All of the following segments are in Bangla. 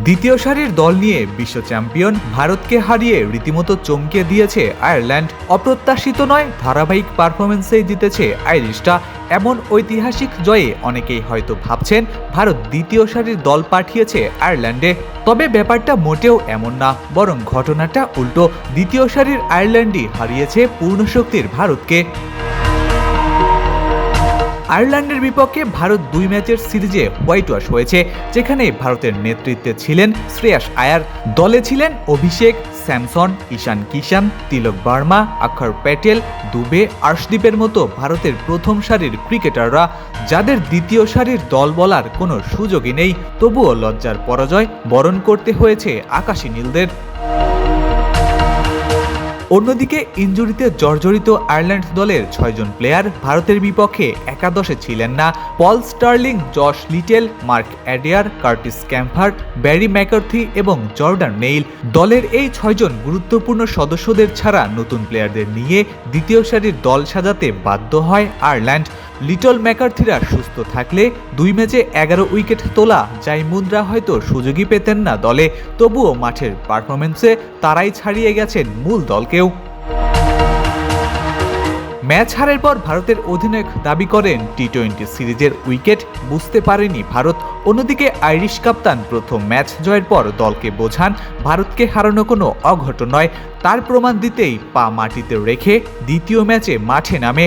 দ্বিতীয় সারির দল নিয়ে বিশ্ব চ্যাম্পিয়ন ভারতকে হারিয়ে রীতিমতো চমকে দিয়েছে আয়ারল্যান্ড। অপ্রত্যাশিত নয়, ধারাবাহিক পারফরমেন্সেই জিতেছে আইরিশরা। এমন ঐতিহাসিক জয়ে অনেকেই হয়তো ভাবছেন ভারত দ্বিতীয় সারির দল পাঠিয়েছে আয়ারল্যান্ডে। তবে ব্যাপারটা মোটেও এমন না, বরং ঘটনাটা উল্টো। দ্বিতীয় সারির আয়ারল্যান্ডই হারিয়েছে পূর্ণশক্তির ভারতকে। আয়ারল্যান্ডের বিপক্ষে ভারত 2 ম্যাচের সিরিজে হোয়াইট ওয়াশ হয়েছে, যেখানে ভারতের নেতৃত্বে ছিলেন শ্রেয়াস আয়ার। দলে ছিলেন অভিষেক, স্যামসন, ঈশান কিষান, তিলক বার্মা, অক্ষর প্যাটেল, দুবে, আর্শদীপের মতো ভারতের প্রথম সারির ক্রিকেটাররা, যাদের দ্বিতীয় সারির দল বলার কোনো সুযোগই নেই। তবুও লজ্জার পরাজয় বরণ করতে হয়েছে আকাশী নীলদের। অন্যদিকে ইনজুরিতে জর্জরিত আয়ারল্যান্ড দলের 6 জন প্লেয়ার ভারতের বিপক্ষে একাদশে ছিলেন না। Paul Stirling, Josh Little, Mark Adair, Curtis Campher, Barry McCarthy এবং জর্ডান নেইল। দলের এই 6 জন গুরুত্বপূর্ণ সদস্যদের ছাড়া নতুন প্লেয়ারদের নিয়ে দ্বিতীয় সারির দল সাজাতে বাধ্য হয় আয়ারল্যান্ড। লিটল ম্যাকার্থিরা সুস্থ থাকলে 2 ম্যাচে 11 উইকেট তোলা জাইমুনরা হয়তো সুযোগই পেতেন না দলে। তবুও মাঠের পারফরমেন্সে তারাই ছাড়িয়ে গেছেন মূল দলকেও। ম্যাচ হারের পর ভারতের অধিনায়ক দাবি করেন টি-20 সিরিজের উইকেট বুঝতে পারেনি ভারত। অন্যদিকে আইরিশ কাপ্তান প্রথম ম্যাচ জয়ের পর দলকে বোঝান ভারতকে হারানো কোনো অঘটন নয়। তার প্রমাণ দিতেই পা মাটিতে রেখে দ্বিতীয় ম্যাচে মাঠে নামে।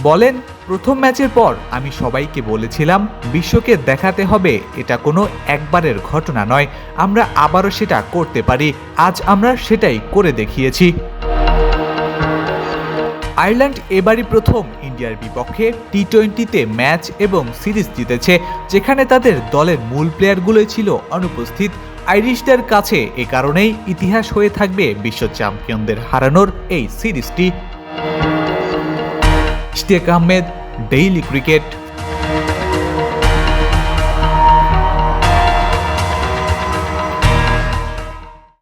বলেন, প্রথম ম্যাচের পর আমি সবাইকে বলেছিলাম বিশ্বকে দেখাতে হবে এটা কোনো একবারের ঘটনা নয়, আমরা আবারও সেটা করতে পারি। আজ আমরা সেটাই করে দেখিয়েছি। আয়ারল্যান্ড এবারই প্রথম ইন্ডিয়ার বিপক্ষে টি-20তে ম্যাচ এবং সিরিজ জিতেছে, যেখানে তাদের দলের মূল প্লেয়ারগুলোই ছিল অনুপস্থিত। আইরিশদের কাছে এ কারণেই ইতিহাস হয়ে থাকবে বিশ্ব চ্যাম্পিয়নদের হারানোর এই সিরিজটি। Ishtiaq Ahmed, daily cricket.